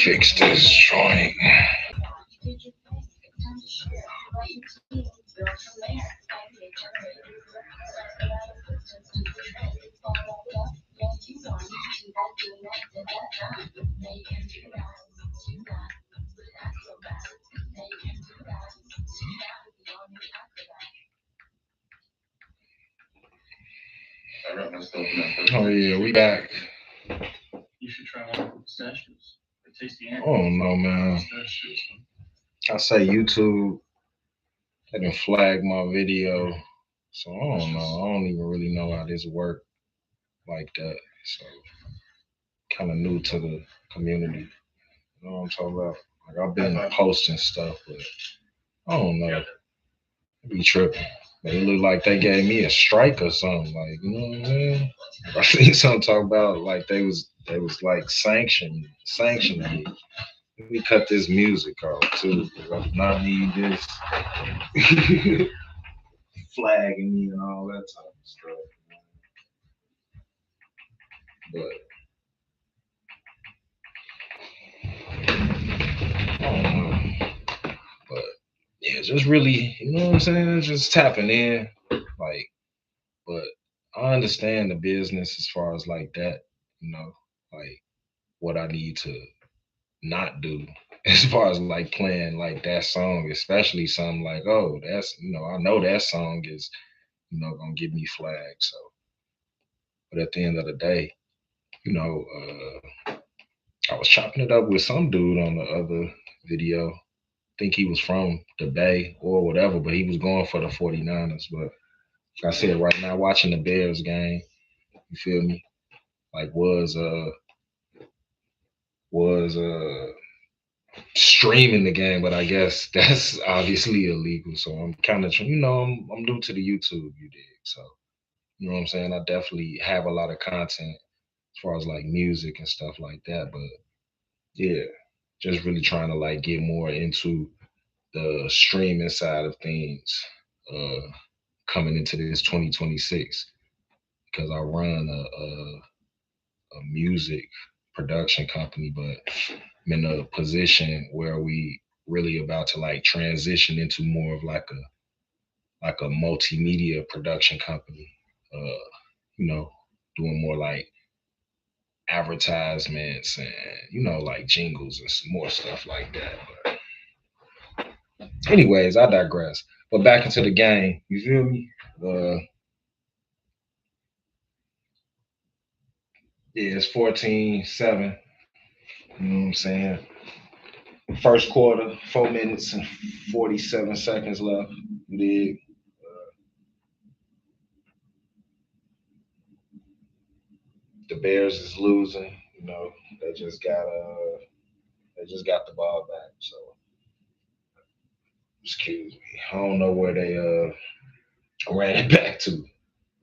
Fix this joint. Oh yeah, we back. You should try one with pistachios. They taste the I don't know, man. I say YouTube, they didn't flag my video, so I don't know. I don't even really know how this work like that. So kind of new to the community. You know what I'm talking about? Like I've been posting stuff, but I don't know. It be tripping. But it looked like they gave me a strike or something. Like you know what I'm saying? I think something talk about like they was like sanctioning me. Let me cut this music off too, because I do not need this flagging me and all that type of stuff. But I don't know. But yeah, just really, you know what I'm saying? Just tapping in, like. But I understand the business as far as like that, you know, like what I need to not do as far as like playing like that song, especially something like, oh, that's I know that song is gonna get me flagged. So, but at the end of the day, you know, I was chopping it up with some dude on the other video. Think he was from the Bay or whatever, but he was going for the 49ers. But like I said, right now watching the Bears game, you feel me? Like was streaming the game, but I guess that's obviously illegal. So I'm kind of I'm new to the YouTube, you dig? So you know what I'm saying? I definitely have a lot of content as far as like music and stuff like that, but yeah, just really trying to like get more into the streaming side of things uh coming into this 2026 because I run a music production company, but I'm in a position where we really about to like transition into more of like a multimedia production company. Uh, doing more like advertisements and like jingles and some more stuff like that. But anyways, I digress. But back into the game, you feel me? Yeah, it's 14-7. You know what I'm saying? First quarter, 4 minutes and 47 seconds left. You dig? The Bears is losing. You know, they just got the ball back. So excuse me. I don't know where they ran it back to.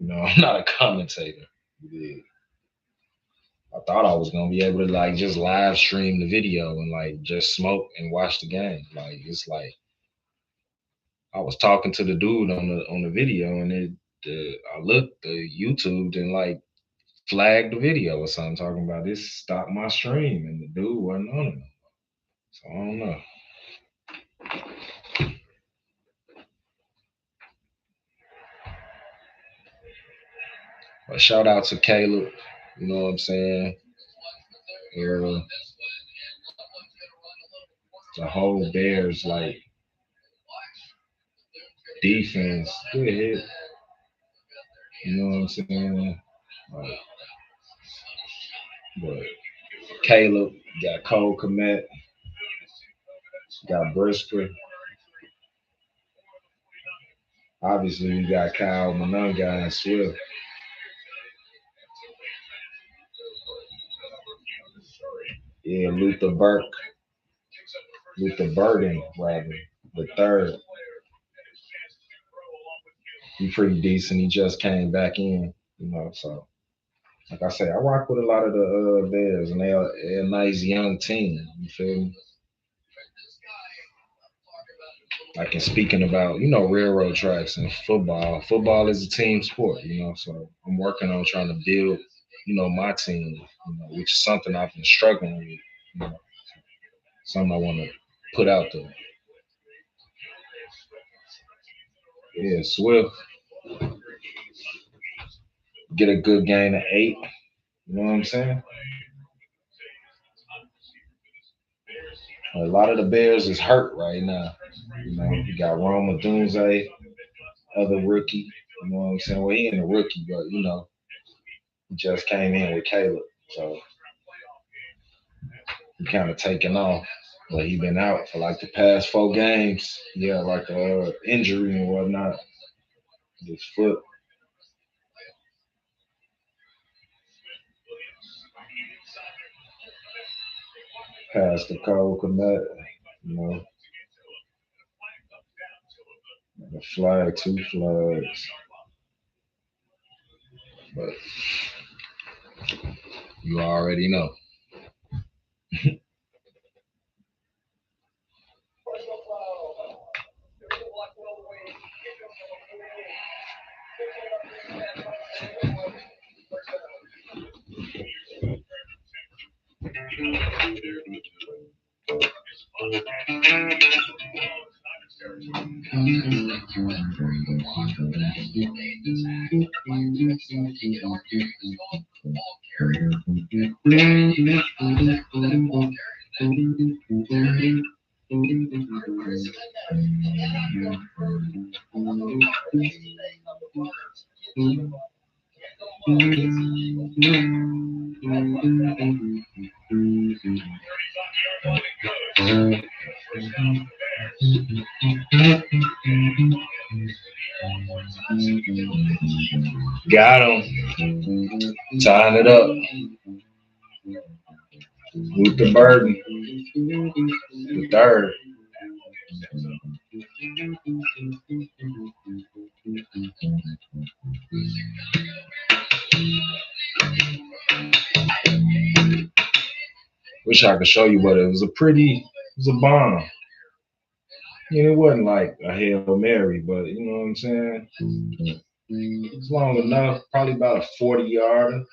I'm not a commentator. Yeah. I thought I was gonna be able to like just live stream the video and like just smoke and watch the game. Like it's like I was talking to the dude on the video and I looked the YouTube and like flagged the video or something talking about this stopped my stream and the dude wasn't on it. So I don't know. But shout out to Caleb. You know what I'm saying? Uh, the whole Bears like defense. Good. You know what I'm saying? Like, but Caleb got Cole Komet, got Brisker. Obviously, we got Kyle Monunga and Swift. Yeah, Luther Burden, rather, the third. He pretty decent. He just came back in, so like I say, I rock with a lot of the Bears, and they're a nice young team. You feel me? Like in speaking about, railroad tracks and football. Football is a team sport, so I'm working on trying to build. my team, which is something I've been struggling with, something I want to put out there. Yeah, Swift, get a good gain of 8. You know what I'm saying? A lot of the Bears is hurt right now. You got Roma Dunze, other rookie. You know what I'm saying? Well, he ain't a rookie, but he just came in with Caleb, so he kind of taken off. But he been out for like the past 4 games. Yeah, like a injury and whatnot. His foot. Past the Cole Komet, you know, the flag, 2 flags. But you already know. Got him. Tying it up with the burden. The third. Wish I could show you, but it was a bomb. It wasn't like a Hail Mary, but you know what I'm saying? It's long enough, probably about a 40 yarder.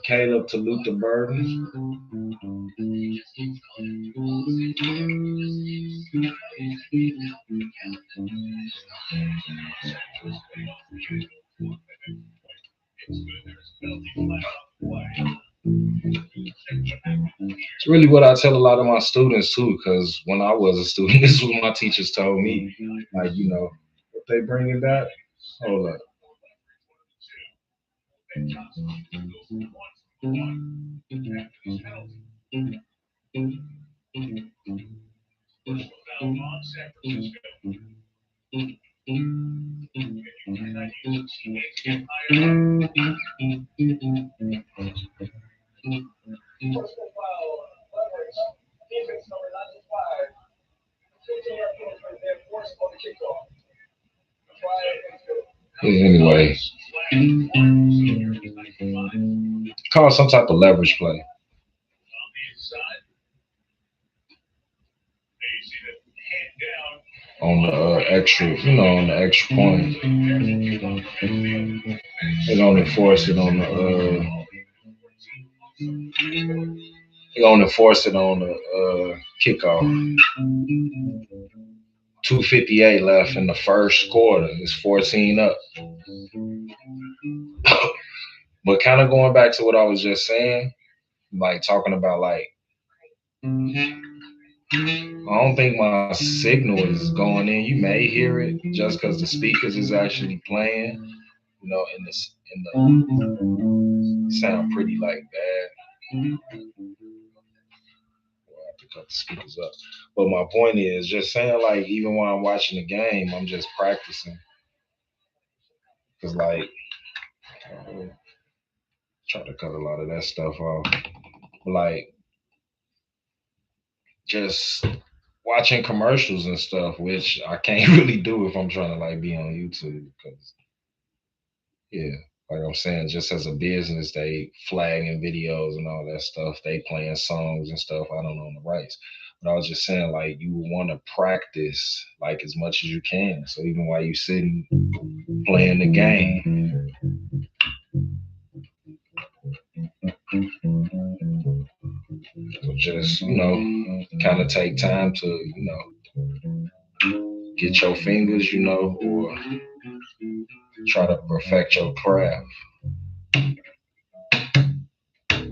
Caleb to Luther Burden. It's really what I tell a lot of my students too, because when I was a student, this is what my teachers told me. Like, if they bring it back, hold up. Yeah, anyway, call some type of leverage play on the extra, on the extra point. They don't enforce it on the. They don't enforce it on the kickoff. 2:58 left in the first quarter. It's 14 up. But kind of going back to what I was just saying, like talking about like I don't think my signal is going in. You may hear it just because the speakers is actually playing. In the sound pretty like bad. We'll have to cut the speakers up. But my point is just saying like even when I'm watching the game, I'm just practicing because like try to cut a lot of that stuff off. Like just watching commercials and stuff, which I can't really do if I'm trying to like be on YouTube because yeah, like I'm saying, just as a business, they flagging videos and all that stuff. They playing songs and stuff. I don't own the rights. But I was just saying, like, you want to practice like as much as you can. So even while you sitting playing the game, just kind of take time to get your fingers, or try to perfect your craft,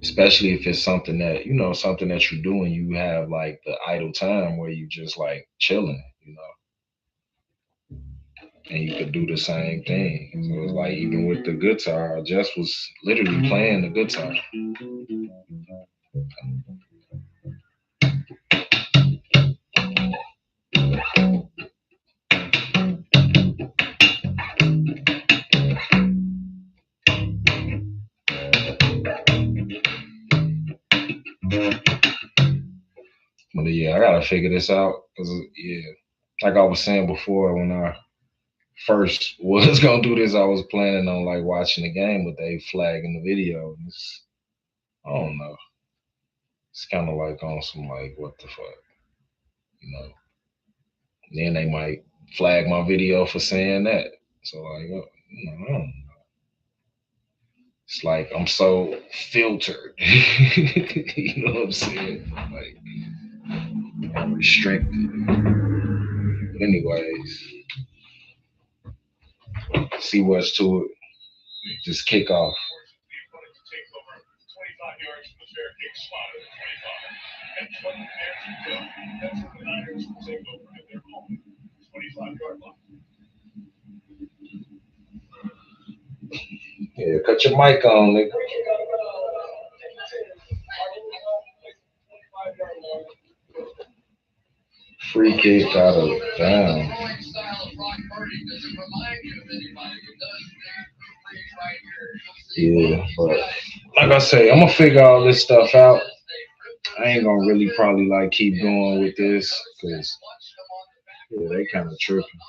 especially if it's something that something that you're doing. You have like the idle time where you just like chilling, and you could do the same thing. So it's like even with the guitar, I just was literally playing the guitar. But yeah, I gotta figure this out because yeah, like I was saying before, when I first was gonna do this, I was planning on like watching the game, but they flagging the video. And I don't know. It's kind of like on some like what the fuck, you know. Then they might flag my video for saying that. So like, I don't know. It's like I'm so filtered. You know what I'm saying? Like I'm restricted. But anyways, see what's to it. Just kick off. Yeah, cut your mic on, nigga. Free kick out of down. Yeah, but like I say, I'm gonna figure all this stuff out. I ain't gonna really probably like keep going with this because yeah, they kind of tripping.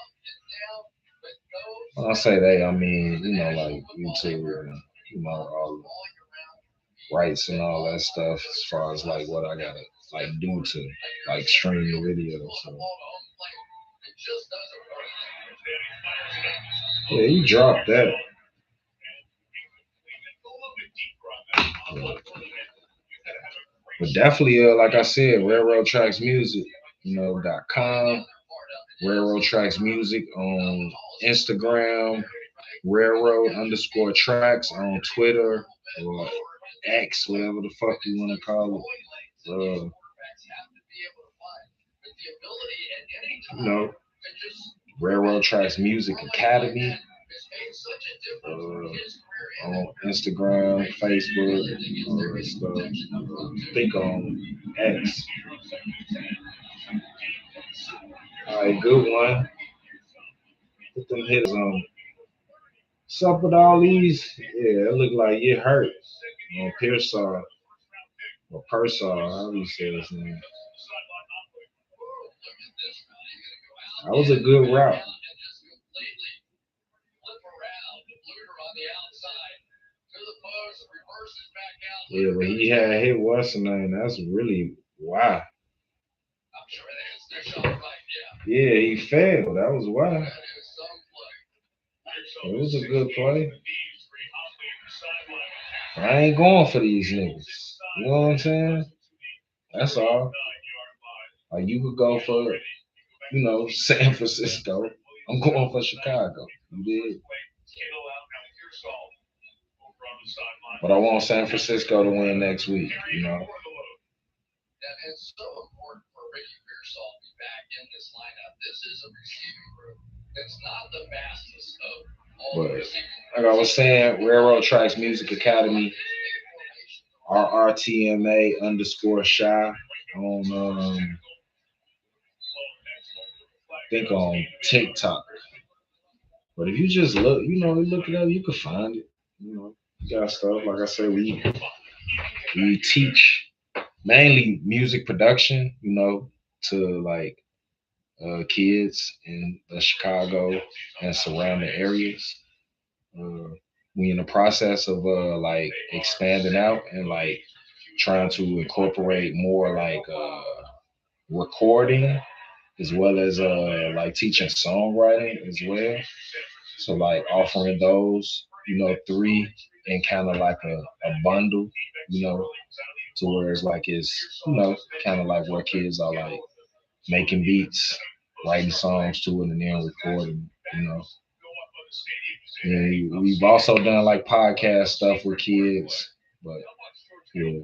When I say they, I mean like YouTube and all the rights and all that stuff as far as like what I gotta like do to like stream the video. So yeah, you dropped that. But, but definitely, like I said, Railroad Tracks Music, .com, Railroad Tracks Music on Instagram, Railroad underscore tracks on Twitter or X, whatever the fuck you want to call it. You know, Railroad Tracks Music Academy on Instagram, Facebook, all that stuff. I think on X. All right, good one. Put them hitters on. What's up with all these? Yeah, it look like you hurt. Pearsall or Persall, how do you say his name? That was a good route. Yeah, but he had hit what's the name? That's really wow. Yeah, he failed. That was why. It was a good play. I ain't going for these niggas. You know what I'm saying? That's all. Like you could go for, San Francisco. I'm going for Chicago. You did. But I want San Francisco to win next week. But like I was saying, Railroad Tracks Music Academy, RRTMA underscore shy on think on TikTok. But if you just look, look it up, you can find it. You got stuff like I said. We teach mainly music production. To like kids in the Chicago and surrounding areas. Uh, we in the process of like expanding out and like trying to incorporate more like recording as well as like teaching songwriting as well. So like offering those, three in kind of like a bundle, you know, to where it's kind of like where kids are like making beats, writing songs to it, and then recording. You know, and we've also done like podcast stuff with kids, but yeah,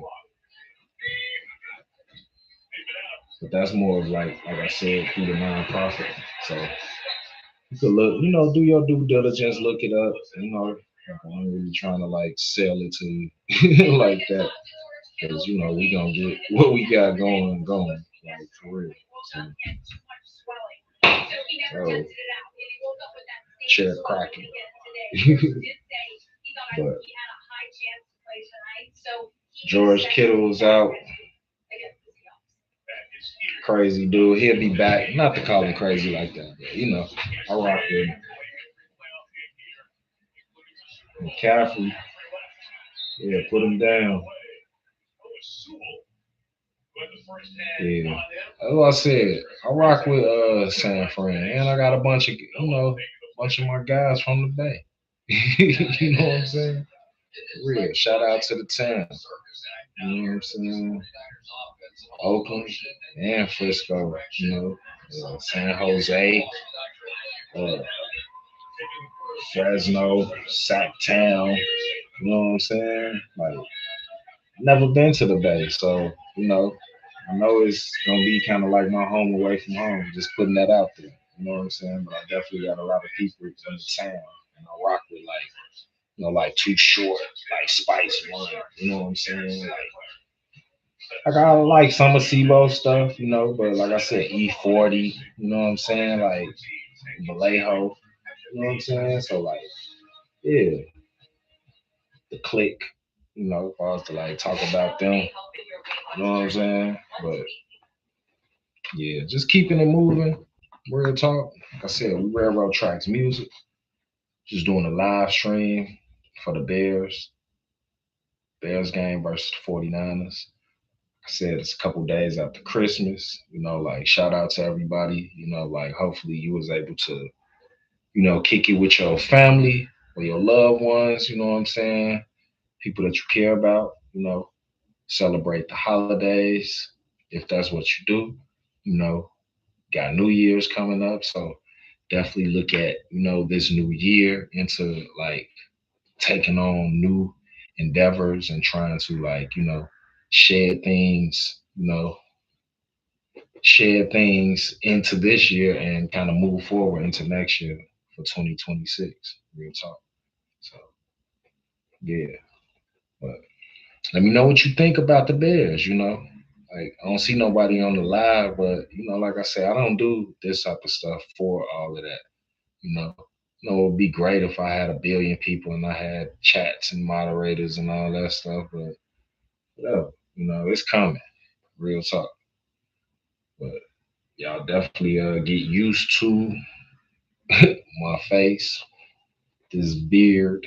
but that's more of like I said through the nonprofit. So you could look, do your due diligence, look it up. I ain't really trying to like sell it to you like that, because we gonna get what we got going, like for real. So, oh, chair cracking. But George Kittle's out. Crazy dude. He'll be back. Not to call him crazy like that, but I rock with him. McCaffrey, yeah, put him down. Yeah. That's what I said. I rock with San Fran. And I got a bunch of my guys from the Bay. You know what I'm saying? Real. Shout out to the town. You know what I'm saying? Oakland and Frisco, San Jose, uh, Fresno, Sacktown. You know what I'm saying? Like, never been to the Bay, so I know it's gonna be kind of like my home away from home. Just putting that out there. You know what I'm saying? But I definitely got a lot of people in the town, and I rock with like Too Short, like Spice One. You know what I'm saying? Like I like some of SIBO stuff, but like I said, E40. You know what I'm saying? Like Vallejo. You know what I'm saying? So like, yeah, the click. If I was to like talk about them, you know what I'm saying? But yeah, just keeping it moving. Real talk. Like I said, we railroad tracks music. Just doing a live stream for the Bears game versus the 49ers. I said it's a couple days after Christmas. Like shout out to everybody. Like hopefully you was able to, kick it with your family or your loved ones. You know what I'm saying? People that you care about. Celebrate the holidays if that's what you do. You know, got New Year's coming up, so definitely look at this new year into like taking on new endeavors and trying to like shed things shed things into this year and kind of move forward into next year for 2026. Real talk. So yeah, but let me know what you think about the Bears. Like I don't see nobody on the live, but like I said, I don't do this type of stuff for all of that. You know, it would be great if I had a billion people and I had chats and moderators and all that stuff, but whatever. It's coming. Real talk. But y'all definitely get used to my face, this beard.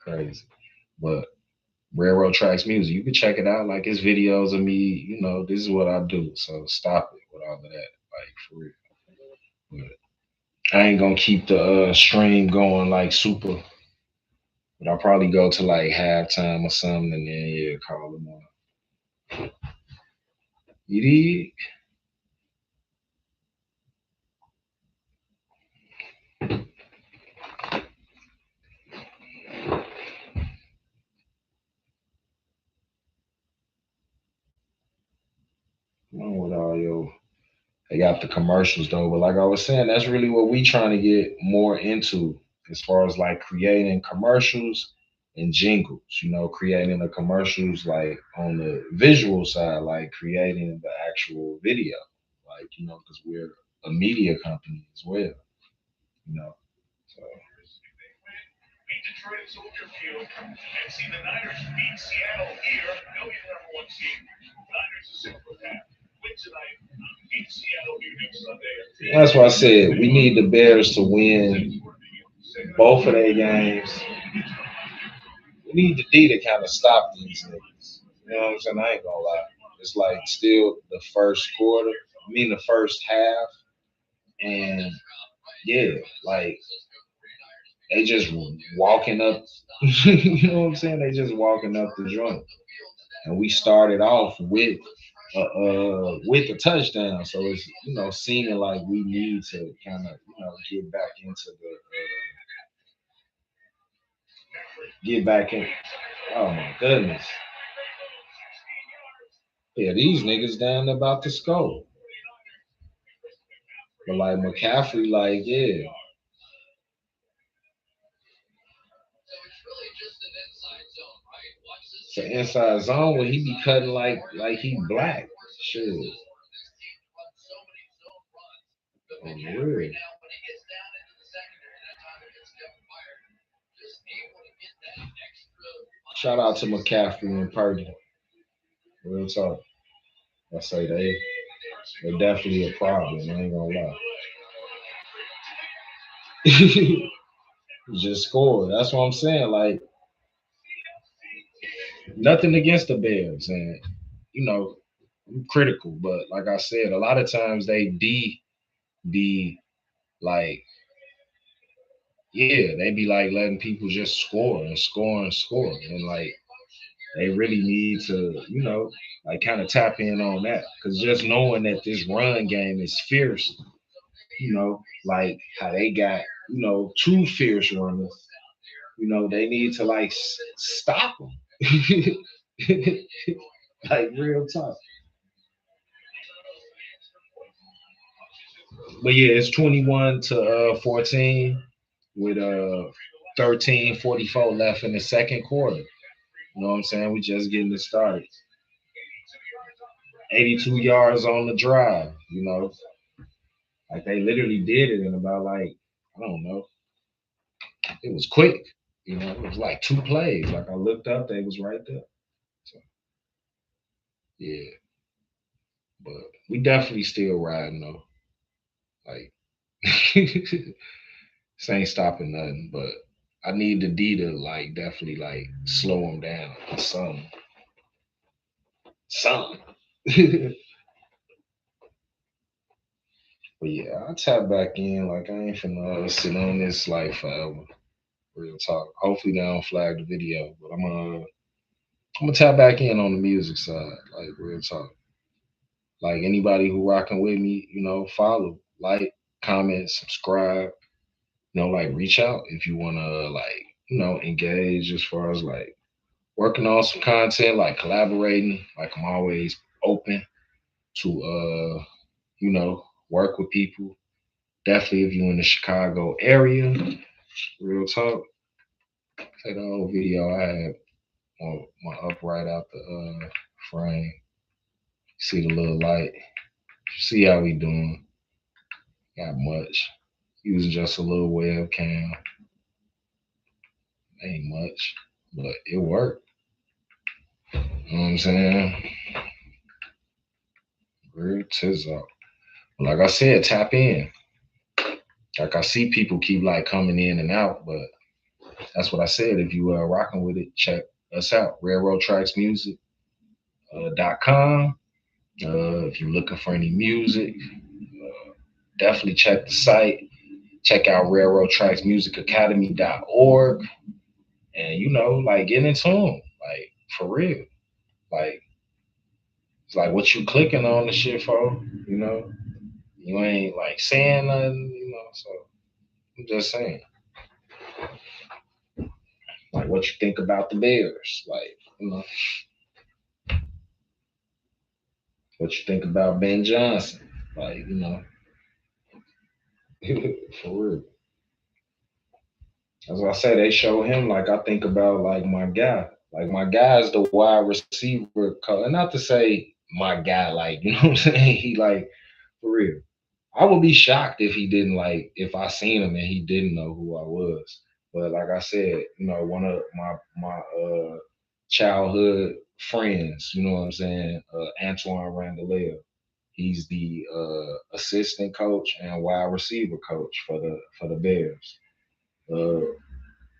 Crazy. But Railroad Tracks Music, you can check it out. Like it's videos of me, this is what I do. So stop it with all of that. Like for real. But I ain't gonna keep the stream going like super. But I'll probably go to like halftime or something and then yeah, call them on. You dig? Come on with all your they got the commercials though, but like I was saying, that's really what we trying to get more into as far as like creating commercials and jingles. Creating the commercials like on the visual side, like creating the actual video, like because we're a media company as well. You know, so that's why I said we need the Bears to win both of their games. We need the D to kind of stop these niggas. You know what I'm saying? I ain't gonna lie. It's like still the first quarter. I mean the first half, and yeah, like they just walking up. You know what I'm saying? They just walking up the joint. and we started off with a touchdown. So it's seeming like we need to kind of get back into the get back in. Oh my goodness, yeah, these niggas down there about to score, but like McCaffrey, like yeah, it's an inside zone where he be cutting like he black. Shit, on the real. Shout out to McCaffrey and Purdy. Real talk. I say they're definitely a problem. I ain't gonna lie. Just score. That's what I'm saying. Like nothing against the Bears, and you know I'm critical, but like I said, a lot of times they be like, yeah, they be like letting people just score and score and score, and like they really need to, like kind of tap in on that because just knowing that this run game is fierce, like how they got, two fierce runners, they need to like stop them. Like real talk. But yeah, it's 21 to 14 with 13:44 left in the second quarter. You know what I'm saying? We just getting it started. 82 yards on the drive. Like they literally did it in about like I don't know. It was quick. It was like two plays. Like I looked up, they was right there. So yeah, but we definitely still riding though. Like this ain't stopping nothing. But I need the D to like definitely like slow him down or something. Something. But yeah, I'll tap back in. Like I ain't finna sit on this like forever. Real talk. Hopefully they don't flag the video, but I'm gonna tap back in on the music side. Like real talk. Like anybody who rocking with me, follow, like, comment, subscribe. Like reach out if you wanna like engage as far as like working on some content, like collaborating. Like I'm always open to work with people. Definitely if you're in the Chicago area, real talk. Take the old video I had on my upright out the frame. See the little light. See how we doing. Got much. Using just a little webcam. Ain't much. But it worked. You know what I'm saying? Real tizzle. Like I said, tap in. Like I see people keep like coming in and out, but that's what I said. If you are rocking with it, check us out. RailroadTracksMusic.com. If you're looking for any music, definitely check the site. Check out railroadtracksmusicacademy.org. And like get in tune. Like for real. Like it's like what you clicking on the shit for, you know. You ain't like saying nothing. So I'm just saying. Like what you think about the Bears. Like, what you think about Ben Johnson. Like, for real. As I say, they show him like I think about like my guy. Like my guy is the wide receiver. And not to say my guy, like, you know what I'm saying? He like for real. I would be shocked if he didn't like if I seen him and he didn't know who I was. But like I said, one of my childhood friends, you know what I'm saying, Antoine Randall. He's the assistant coach and wide receiver coach for the Bears. Uh,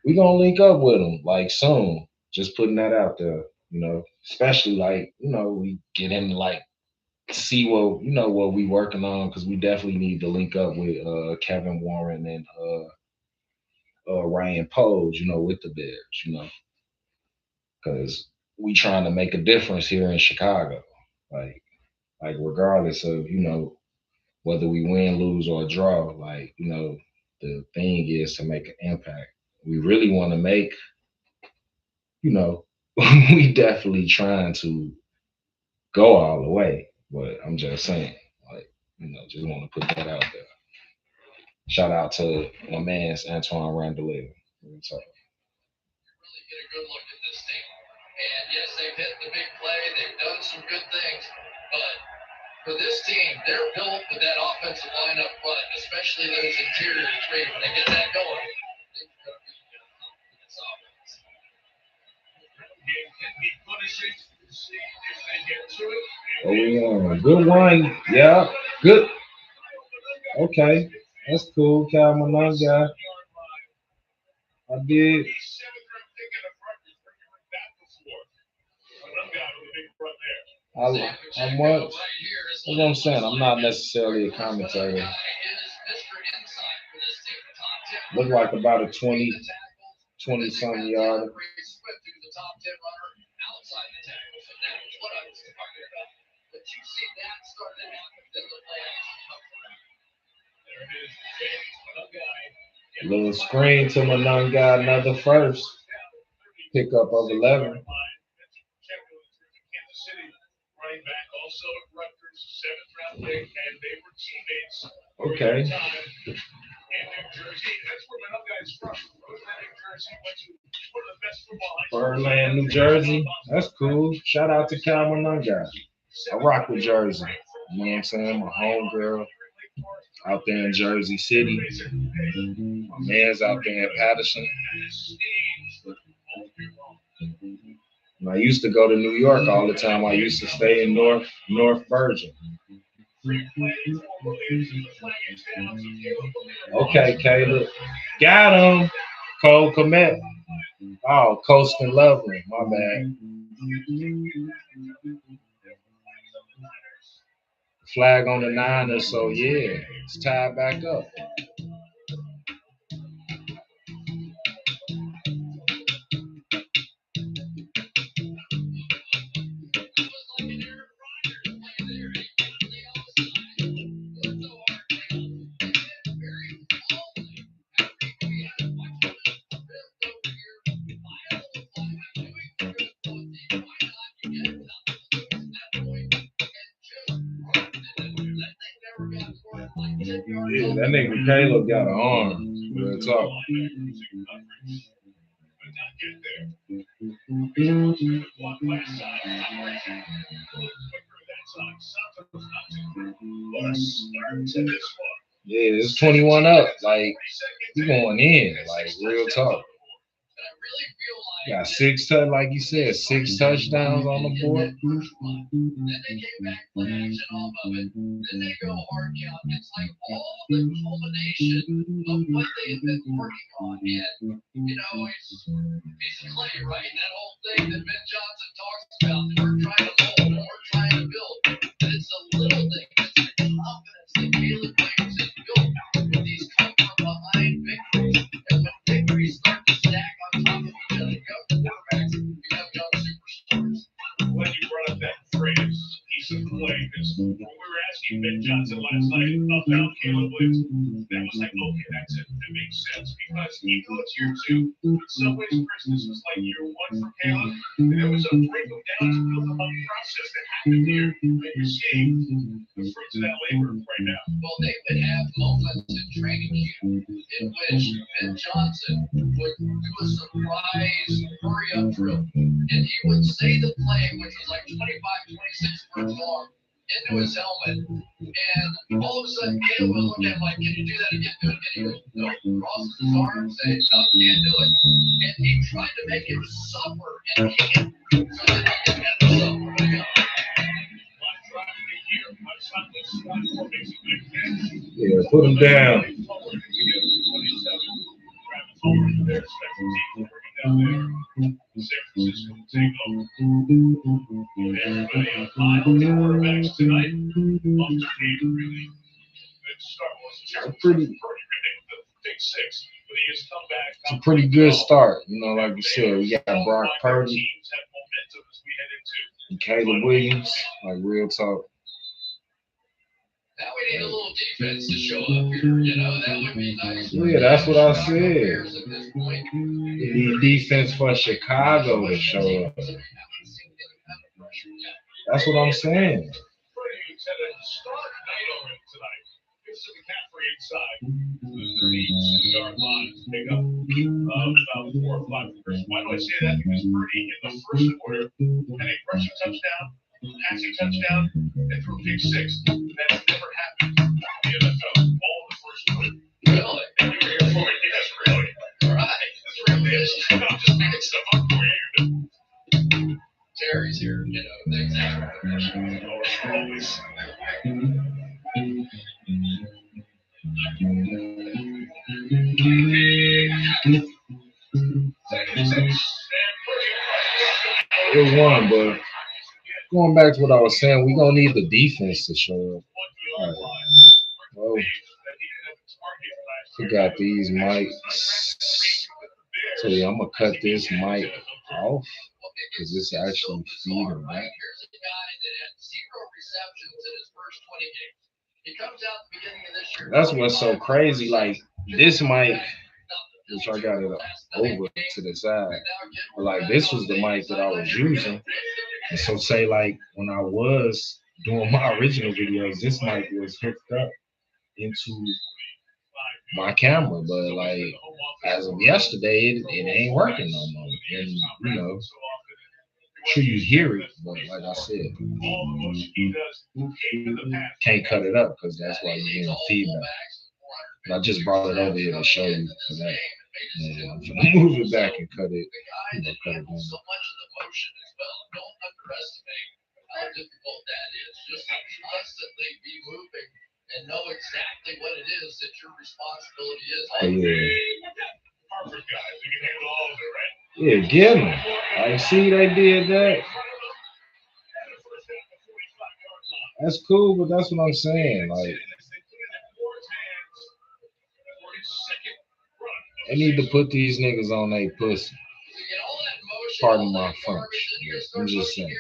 we gonna link up with him like soon. Just putting that out there, especially like we get him to like see what we working on because we definitely need to link up with Kevin Warren and Ryan Poles, with the Bears, because we trying to make a difference here in Chicago. Like regardless of, whether we win, lose, or draw, the thing is to make an impact. We really want to make, you know, we definitely trying to go all the way. But I'm just saying, like, just want to put that out there. Shout out to my man's Antoine Randall. Really get a good look at this team. And yes, they've hit the big play. They've done some good things. But for this team, they're built with that offensive line up front, especially those interior three. When they get that going, they're going to be for this offense. Oh, yeah. Good one. Yeah. Good. Okay. That's cool, Cal Malunga. I did. I'm what? That's what I'm saying. I'm not necessarily a commentator. Look like about a 20 something yard. But you see that start to happen, then the play action comes around. Little screen to Manunga, another first. Pickup of 11. Okay. Birdland, New Jersey. That's cool. Shout out to Cal Manunga. I rock with Jersey. You know what I'm saying? My home girl out there in Jersey City. My man's out there in Patterson. And I used to go to New York all the time. I used to stay in North Virgin. Okay, Caleb. Got him. Cole Komet. Oh, Coast and Lovely. My bad. Flag on the Niners, so yeah, it's tied back up. Yeah, that nigga Caleb got an arm. Real talk. Yeah, it's 21 up. Like, we going in. Like, real talk. Got like you said, six touchdowns on the board. Then they came back, play action off of it. Then they go hard count. It's like all the culmination of what they have been working on. And, it's clay, right? That whole thing that Ben Johnson talks about. We're trying to mold, we're trying to build. And it's a little thing. It's the confidence that Caleb Williams has built with these come from behind victories. And when victories start to stack on top of each other, you have quarterbacks, you have young superstars. Glad you brought up that phrase, piece of clay, because when we were asking Ben Johnson last night about Caleb Williams, that was like, okay, that's it. That makes sense because he goes year two. In some ways, Christmas was like year one for Caleb, and there was a break him down to build him up process that happened here, and you're seeing the fruits of that labor right now. Well, they would have moments in training camp in which Ben Johnson would do a surprise hurry up drill, and he would say the play, which was like 25, 26 words long, into his helmet. And all of a sudden, Caleb would look at him like, can you do that again? Do it again. He goes, nope. Crosses his arms, say, no, can't do it. And he tried to make him suffer and kick it so that he didn't have to suffer again. Yeah, put him down. It's a pretty good start. Like you said, we got Brock Purdy. And Caleb Williams, like real talk. Now we need a little defense to show up here. That would be nice. Yeah, that's what I said. Players at this point. We need defense for Chicago to show up. I haven't seen any kind of pressure yet. That's what I'm saying. Brady set a stark night on him tonight. Gives to McCaffrey inside. The 36-yard line to pick up about 4 or 5 first. Why do I say that? Because Brady in the first quarter had a rushing touchdown, passing touchdown, and threw a pick six. That's never happened in the NFL. All in the first quarter. Really? And you were here for it. Yes, really. All right. This really is. I'm just making stuff up for you. Terry's here. Things happen. Always. It won, but going back to what I was saying, we gonna need the defense to show up. All right. Well, we got these mics. So yeah, I'm gonna cut this mic off because it's actually feeding back. Here's a guy that had 0 receptions in his first 20 games. He comes out at the beginning of this year. That's what's so crazy. Like this mic, which I got it over to the side, but like this was the mic that I was using. And so say like when I was doing my original videos, this mic was hooked up into my camera, but like as of yesterday, it ain't working no more. And sure you hear it, but like I said, can't cut it up because that's why you're getting feedback. But I just brought it over here to show you for that. Yeah, I'm gonna move it back and cut it. Cut it down. So much of the motion as well. Don't underestimate how difficult that is. Just to constantly be moving and know exactly what it is that your responsibility is. Harvard guys, they can handle all of it, right? Yeah, get them. I see they did that. That's cool, but that's what I'm saying. Like, they need to put these niggas on their pussy. Pardon my French. I'm just saying.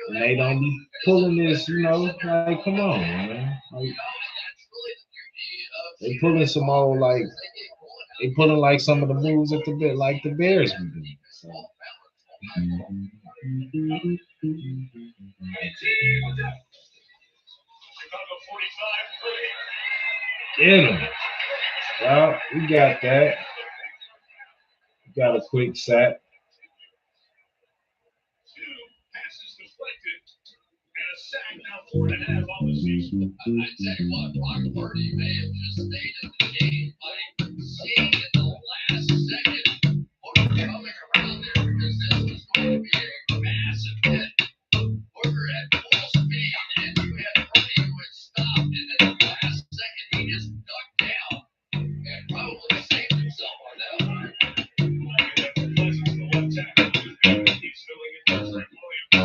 And they don't be pulling this, like, come on, man. Like, they pulling some old, like, they pulling like some of the moves at the bit, like the Bears be doing. So. Get him. Well, we got that. We got a quick sack. Now 4.5 on the season. I tell you what, Brock Purdy may have just stayed in the game by seeing in the last second Porter coming around there because this was going to be a massive hit. Porter had full speed and you had Purdy who had stopped, and then the last second he just ducked down and probably saved himself on that one. He's filling in for Trent Williams.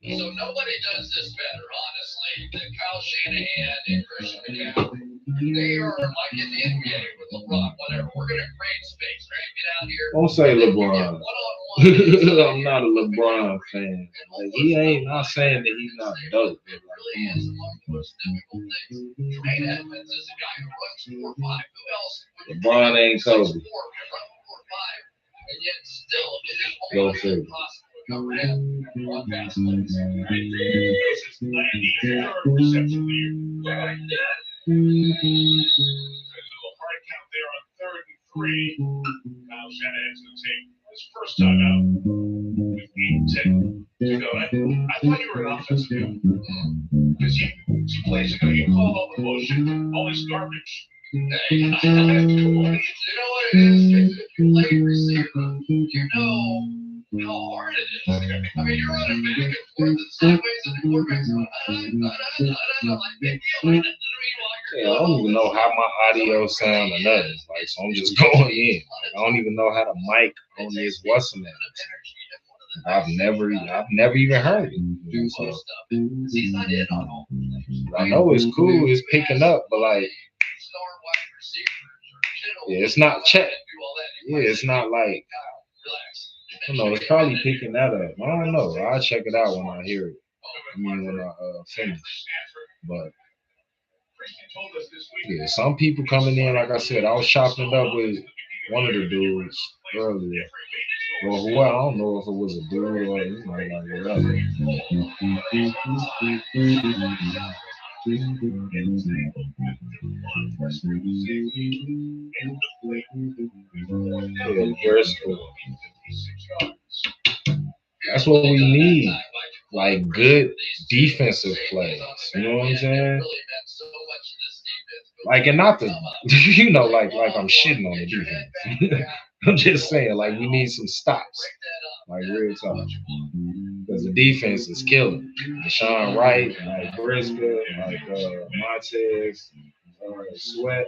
So nobody does this better, honestly, than Kyle Shanahan and Christian McCaffrey. They are like in the NBA with LeBron, whatever. We're going to create space, right? Get out here. Don't say LeBron. I'm not a LeBron fan. Like, he ain't not saying that he's not dope. It really is among the most difficult things. Trey Edmonds is a guy who runs 4-5. Who else? LeBron ain't Kobe. Run 4-5, and yet still it is Go almost figure. impossible to cover him in one pass plays. Reception of the year. A little hard count there on 3rd and 3. Kyle Shanahan's going to take his first time out with 8-10 to go. I thought you were an offensive guy because you 2 plays ago you called all the bullshit, all this garbage. Hey, you know what it is? If you play receiver, you know how hard it is. I mean, you're running back and forth and sideways, and the quarterback's going, like, big deal. Yeah, I don't even know how my audio sound or nothing. Like, so I'm just going in. Like, I don't even know how to mic on this what's the name. I've never even heard it. So Most of it. 'Cause he's not in on all the plays, I right? know it's cool, it's picking up, but like, Star wide receivers or Kittle yeah, will it's not go out check. and do all that. You Yeah, probably it's say, hey, not like Kyle, relax. I don't know. It's probably picking that up. I don't know. I'll check it out when I hear it. I mean, when I finish. But yeah, some people coming in, like I said, I was chopping it up with one of the dudes earlier. Well, who I don't know if it was a dude or like whatever. Yeah, Briscoe. That's what we need. Like good defensive plays. You know what I'm saying? Like, and not the, like I'm shitting on the defense. I'm just saying, like, we need some stops. Like, real talk. Because the defense is killing. Deshaun Wright, like Briscoe, like Montez, Sweat.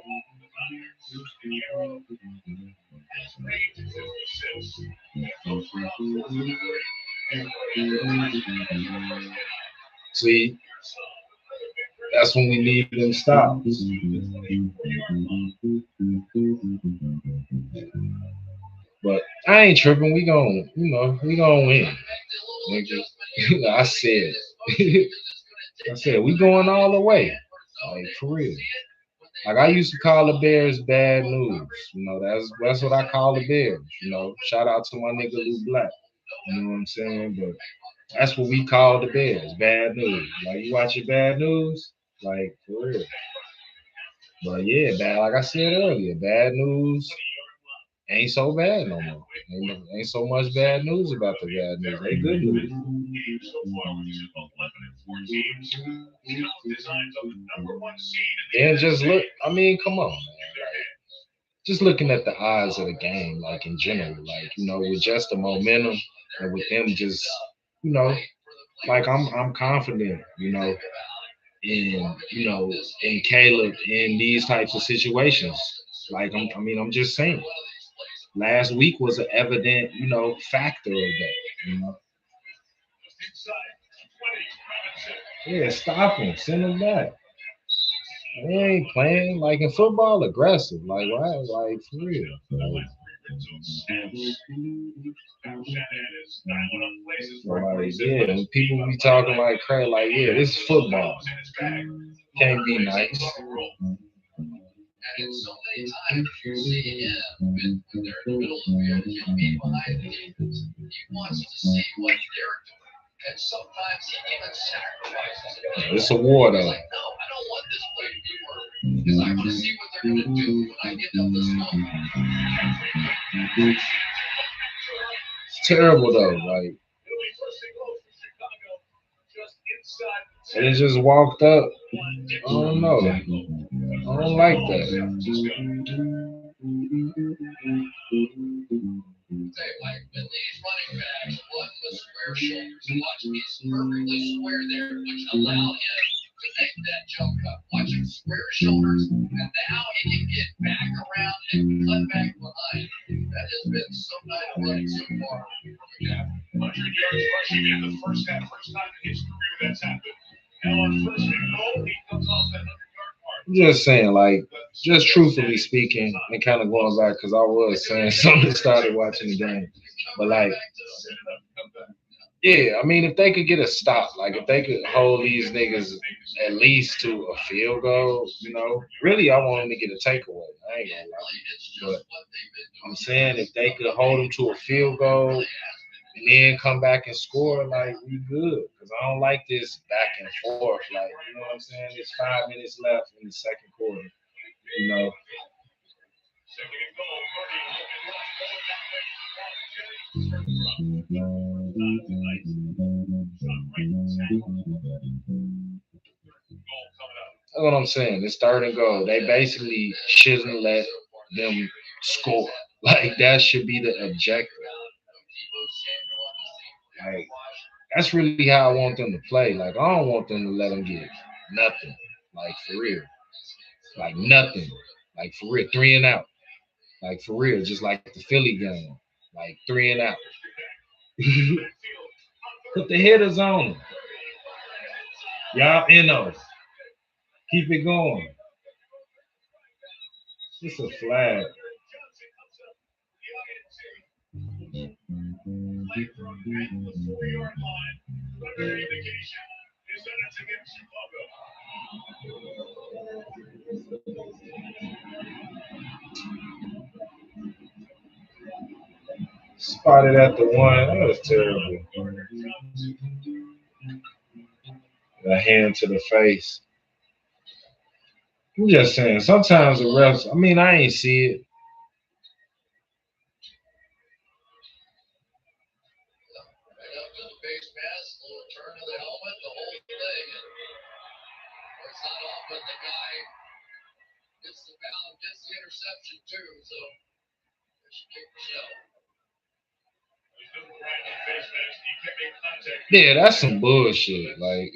See, that's when we need them stops. But I ain't tripping. We gonna win. Nigga. I said, I said, we going all the way. Like, for real. Like, I used to call the Bears bad news. That's what I call the Bears. Shout out to my nigga Lou Black. You know what I'm saying? But that's what we call the Bears, bad news. Like, you watching bad news? Like, for real. But yeah, bad. Like I said earlier, bad news ain't so bad no more. Ain't so much bad news about the bad news. They good news. And just look, I mean, come on, man. Like, just looking at the odds of the game, like in general, like with just the momentum and with them just, you know, like I'm confident, in in Caleb in these types of situations. Like I'm just saying. Last week was an evident, factor of that. You know, yeah, stop him, send him back. They ain't playing like in football aggressive. Like why? Like for real. Like, yeah, and people be talking like crazy. Like yeah, this is football. Can't be nice. And so many times you see him when they're in the middle of the field, he'll be behind the defense. He wants to see what they're doing. And sometimes he even sacrifices it. It's a war He's though. like, no, I don't want this play to be perfect. Because I want to see what they're going to do when I give them this moment. It's terrible though. Like, and it just walked up. I don't know. I don't like that. Say, like, when these running backs, one with square shoulders, and watch he's perfectly square there, which allowed him to make that jump cut. Watch him square shoulders, and now he can get back around and cut back behind. That has been so dynamite so far from the captain. 100 yards rushing in the first half, first time in his career that's happened. Now on first and goal, he comes off that 100-yard mark. I'm just saying, like, just truthfully speaking, and kind of going back because I was saying something started watching the game, but like, yeah, I mean, if they could get a stop, like if they could hold these niggas at least to a field goal, really, I want them to get a takeaway. I ain't gonna lie, but I'm saying if they could hold them to a field goal and then come back and score, like we good. Because I don't like this back and forth. Like, you know what I'm saying? There's 5 minutes left in the second quarter. You know, Second and goal, Purdy looking left, going that way to the ball. Tonight, from right tackle. Goal coming up. that's what I'm saying. It's third and goal. They basically shouldn't let them score. Like that should be the objective. Like that's really how I want them to play. Like I don't want them to let them get nothing. Like for real. Like nothing. Like for real. Three and out. Like for real. Just like the Philly game. Like three and out. Put the hitters on them. Y'all N.O. Keep it going. It's a flag. Play from at the 4-yard line. Another indication is that it's against Chicago. Spotted at the one. That was terrible. A hand to the face. I'm just saying. Sometimes the refs. I mean, I ain't see it. Right up to the face mask, little turn of the helmet, the whole thing. And it's not often the guy gets the foul, gets the interception too. So they should kick the shell. Yeah, that's some bullshit. Like,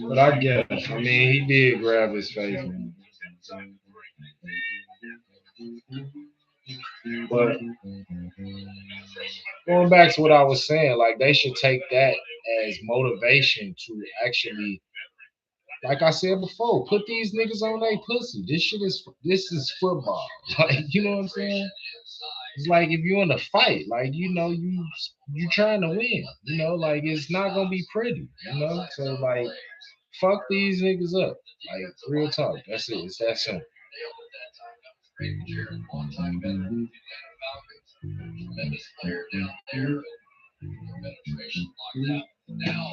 but I guess. I mean, he did grab his face, man. But going back to what I was saying, like they should take that as motivation to actually, like I said before, put these niggas on their pussy. This is football. Like you know what I'm saying? It's like if you're in a fight, like you trying to win. Like it's not gonna be pretty. So like fuck these niggas up. Like real talk. That's it. It's that simple. Nailed it that time. That was great. Jared, longtime veteran of the Atlanta Falcons. Tremendous player down there, but no penetration locked out. Now,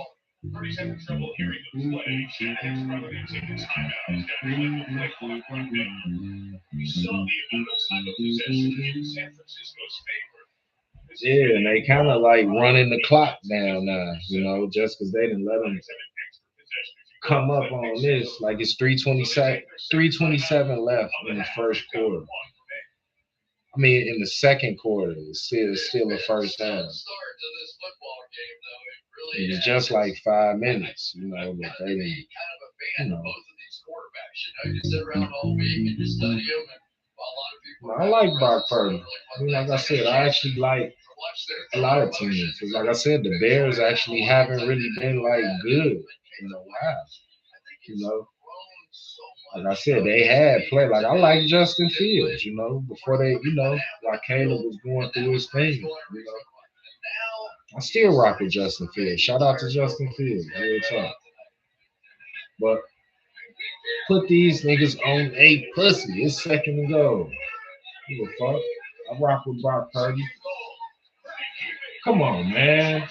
Purdy's having trouble hearing the play. Shanahan's probably going to take a timeout. He's got to let the play clock run down. We saw the amount of time of possession in San Francisco's favor. Yeah, and they kind of like running the clock down now, just because they didn't let them come up on this. Like it's 3:27 left in the first quarter. I mean, in the second quarter, it's still a first fast down. start to this football game, though. It really It was has. just like 5 minutes, I've but got to they be didn't, kind of a fan you of know. both of these quarterbacks. You sit around all week and you study them, and while a lot of people I are like having Brock some Purdy. really I fun mean, like things, I I get said, a I chance actually like to watch their a lot throwing of teams motions. because, like I said, the Bears actually haven't really been like good in a while. I think You it's know, grown so like I much said, over they the had play. years. Like I And like Justin it would, Fields. Before they, while Caleb was going and that through was his great thing. going every single one. And now I still rock with Justin Fields. Shout out to Justin Fields, real talk. But put these niggas on a pussy. It's second and goal. Who the fuck? I rock with Brock Purdy. Come on, man.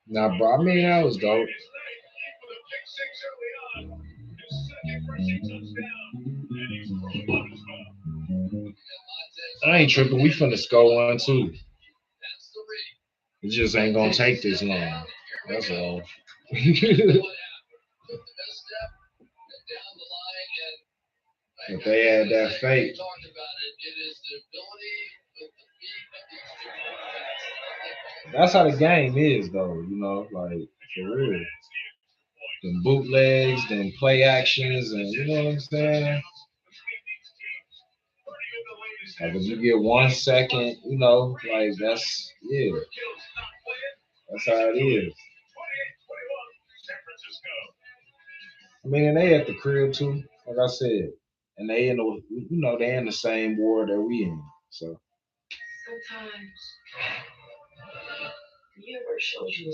Nah, bro. I mean, that was dope. I ain't tripping. We finna score one too. that's the read. It just ain't gonna Takes take the this snap long. down. Here we That's go. all. Took the misstep and down the line, and If they had that we fake, talked about it. It is the ability with the feet of these two quarterbacks. that's how the game is, though. Like for real. Them bootlegs, them play actions, and you know what I'm saying. Like if you get 1 second, like that's how it is. I mean, and they at the crib too, like I said, and they in the same war that we in. So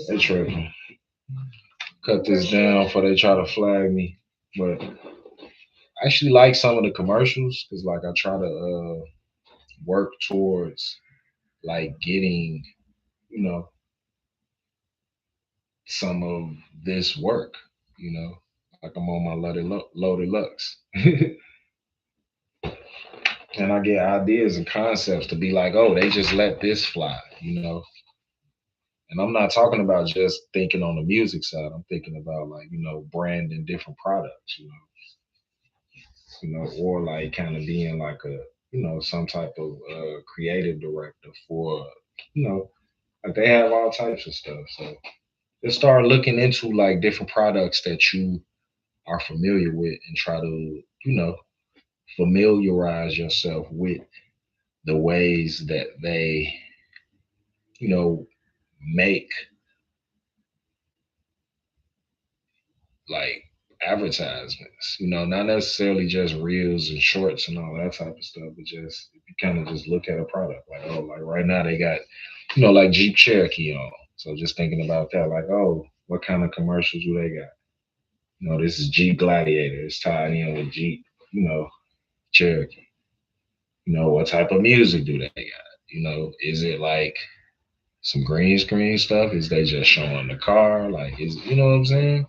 they tripping. Cut this down before they try to flag me. But I actually like some of the commercials because like I try to work towards like getting you know some of this work. You know, like I'm on my loaded lux, and I get ideas and concepts to be like, oh, they just let this fly. And I'm not talking about just thinking on the music side. I'm thinking about like branding different products. Or like kind of being like a some type of creative director for you know like they have all types of stuff. So just start looking into like different products that you are familiar with, and try to, familiarize yourself with the ways that they, you know, make like advertisements, not necessarily just reels and shorts and all that type of stuff, but just if you kind of just look at a product, like, oh, like right now they got, like Jeep Cherokee on. So just thinking about that, like, oh, what kind of commercials do they got? This is Jeep Gladiator. It's tied in with Jeep, you know, Cherokee. What type of music do they got? Is it like some green screen stuff? Is they just showing the car? Like, what I'm saying?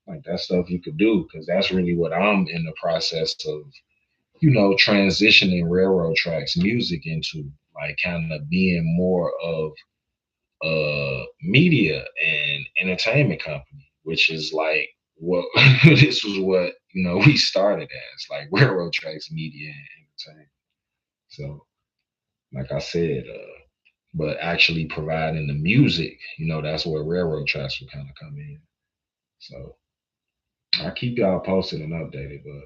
Like that stuff you could do because that's really what I'm in the process of, transitioning railroad tracks music into, like kind of being more of a media and entertainment company, which is like what this was what we started as, like railroad tracks media and entertainment. So, like I said, but actually providing the music, that's where railroad tracks will kind of come in. So I'll keep y'all posted and updated, but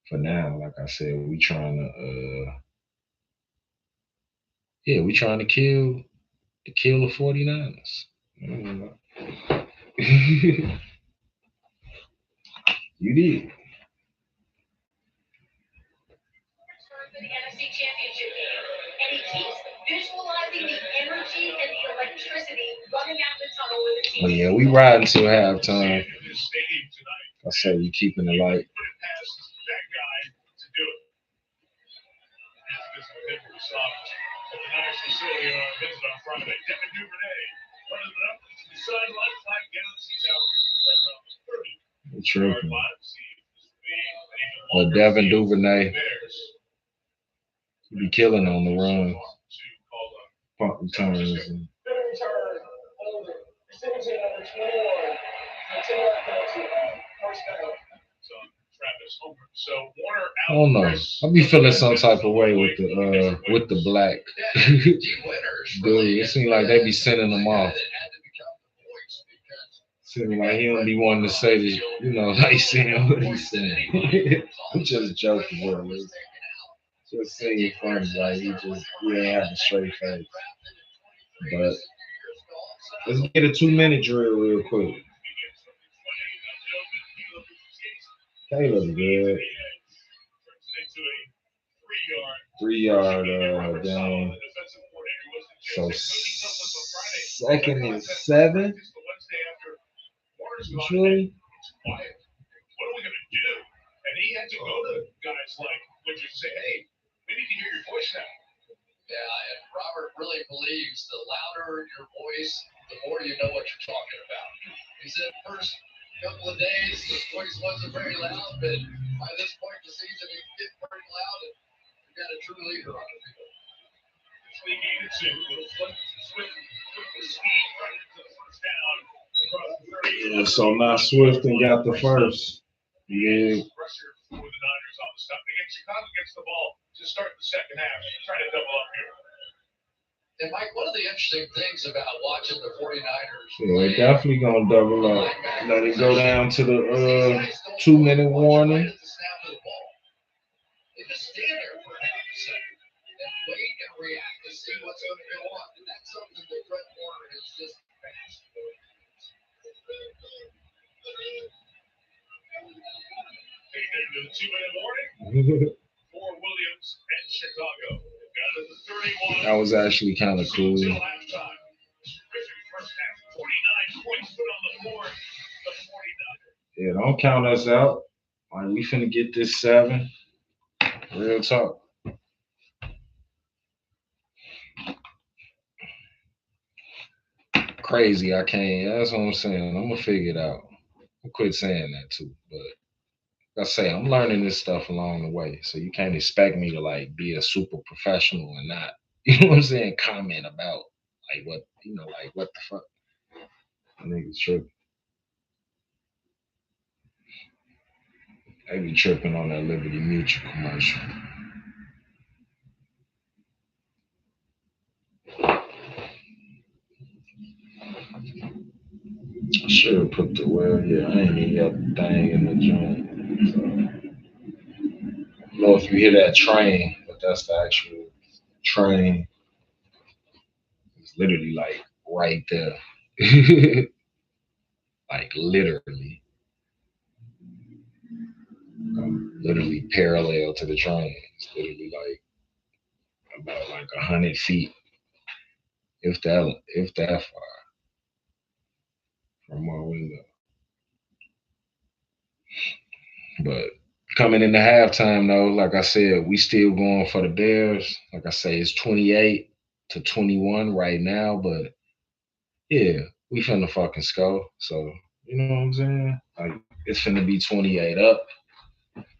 for now, like I said, we trying to yeah, we trying to kill the 49ers. Mm. You did. For the NFC Championship game, and he keeps visualizing the energy and the electricity running out the tunnel with the But team. yeah, we riding till See halftime. it in this stadium tonight. I say we keeping the light. Put it past that guy to do it. As this is hit for the soft. At the Niners facility on our visit on Friday. Devin Duvernay running it up to the sideline. Flag down. He's out right around the 30. We Yard tripping. line. See if this will be an even But longer Devin field for the Duvernay Bears. be killing on the So run, far to call up. punt returns. And Return over. Receiving number 21. Continue that penalty. First down. So Travis Homer. So Warner I out. don't know. Chris I be feeling Jones some is type on of the way way with for the the with the Wings. black dude. It seems like they be sending them off. Seems like he don't be wanting to say this, like saying what he's saying. I'm just joking, bro. Just saying funny, like he ain't have a straight face. But let's get a 2 minute drill real quick. Caleb good. 3 yard game. So second and 7. Usually. What are we going to do? And he had to go to guys like Widget and say, hey, we need to hear your voice now. Yeah, and Robert really believes the louder your voice, the more you know what you're talking about. He said first couple of days his voice wasn't very loud, but by this point in the season he's getting pretty loud, and we've got a true leader on the field. They gained it too. Little Swift with speed right into the first down across the 30. Yeah, so now Swift and got the first. Yeah. Pressure for the Niners on the stuff. They get Chicago gets the ball to start the second half. Trying to double up here. And Mike, one of the interesting things about watching the 49ers, Yeah, they definitely gonna double up. Let it go down to the 2 minute warning. they just stand there for half a second and wait and react to see what's going to go on. And that's something that Fred Warner has just mastered. They did the 2 minute warning for Williams and Chicago. Got it to 31. That was actually kind of cool. Until halftime. Terrific first half. 49 points put on the board. The 49ers. Yeah, don't count us out. Like we finna get this 7. Real talk. Crazy, I can't. That's what I'm saying. I'm gonna figure it out. I'll quit saying that too. But like I say, I'm learning this stuff along the way. So you can't expect me to like be a super professional and not, you know what I'm saying, comment about like what like what the fuck. Niggas tripping. They be tripping on that Liberty Mutual commercial. Sure, put the well, yeah, I ain't even got the thing in the joint. So, I don't know if you hear that train, but that's the actual train. It's literally like right there. Like literally. Literally parallel to the train. It's literally like about like 100 feet, if that far from my window. But coming into halftime though, like I said, we still going for the Bears. Like I say, it's 28-21 right now, but yeah, we finna fucking score. So you know what I'm saying? Like it's finna be 28 up.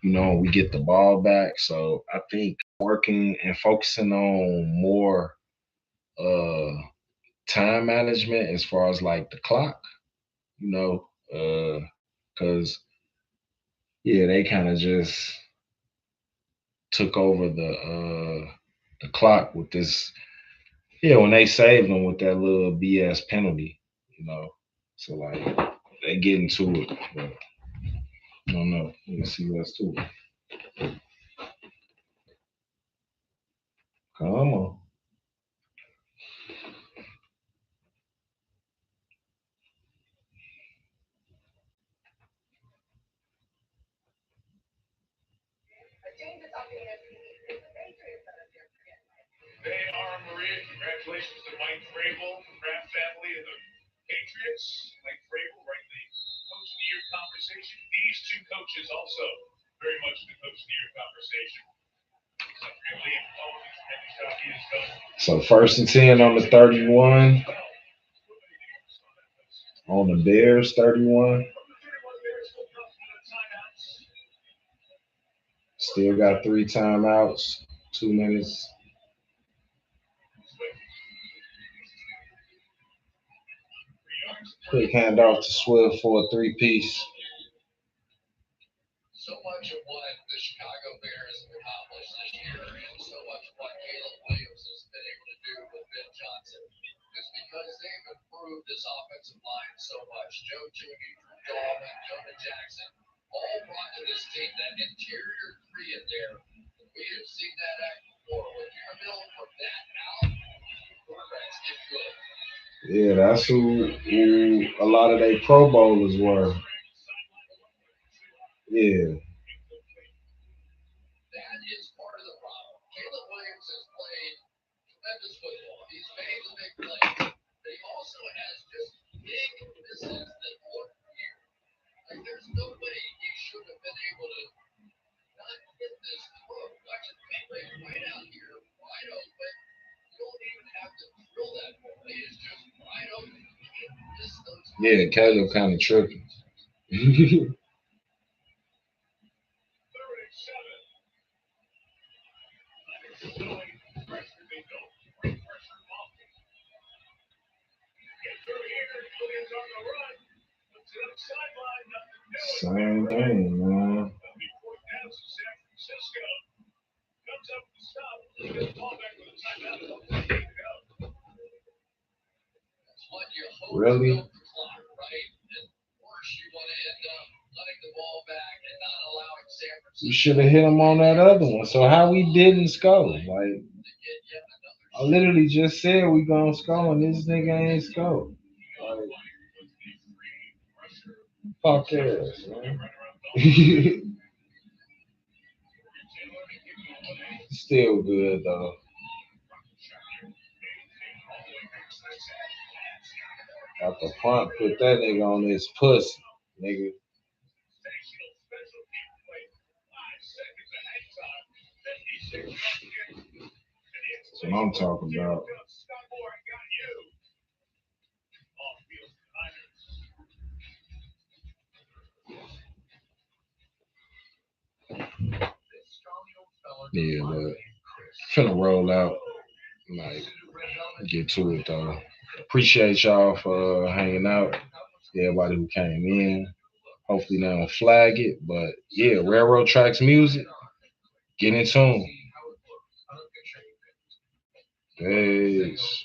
We get the ball back. So I think working and focusing on more uh time management as far as like the clock, you know, because yeah, they kind of just took over the clock with this. Yeah, when they saved them with that little BS penalty, you know. So like they get into it, but I don't know. Let's see what's to it. Come on. They are Maria. Congratulations to Mike Vrabel, the Kraft family, and the Patriots. Mike Vrabel, right in the Coach of the Year conversation. These two coaches also very much in the Coach of the Year conversation. So first and 10 on the 31, on the Bears 31. Still got 3 timeouts, 2 minutes. Quick handoff to Swift for a three-piece. So much of what the Chicago Bears have accomplished this year and so much of what Caleb Williams has been able to do with Ben Johnson is because they've improved this offensive line so much. Joe Judy, Drew Dalman, Jonah Jackson all brought to this team that interior three in there. We have seen that act before. When you're built from that out, quarterbacks get good. Yeah, that's who a lot of their Pro Bowlers were. Yeah, That is part of the problem. Caleb Williams has played tremendous football. He's made the big plays, but he also has just big misses that look weird. Like there's no way he should have been able to not hit this throw. Watch it play right out here, wide open. You don't even have to drill that ball. He is just wide open. You can't miss those yeah, big Caleb plays. kind of tripping. Same thing, man. That's what you hope to Really? milk the clock, right? And worse, you want to end up letting the ball back and not allowing San You Francisco should have hit him on that other one. So how we didn't score? Like to get yet another I shot. literally just said we gonna score, and this nigga ain't score. Like fuck ass, man. Still good though. Got the front, put that nigga on his pussy, nigga. That's what I'm talking about. Yeah, but finna roll out. Like, get to it though. Appreciate y'all for hanging out. Everybody who came in. Hopefully they don't flag it. But yeah, Railroad Tracks music. Get in tune. Peace.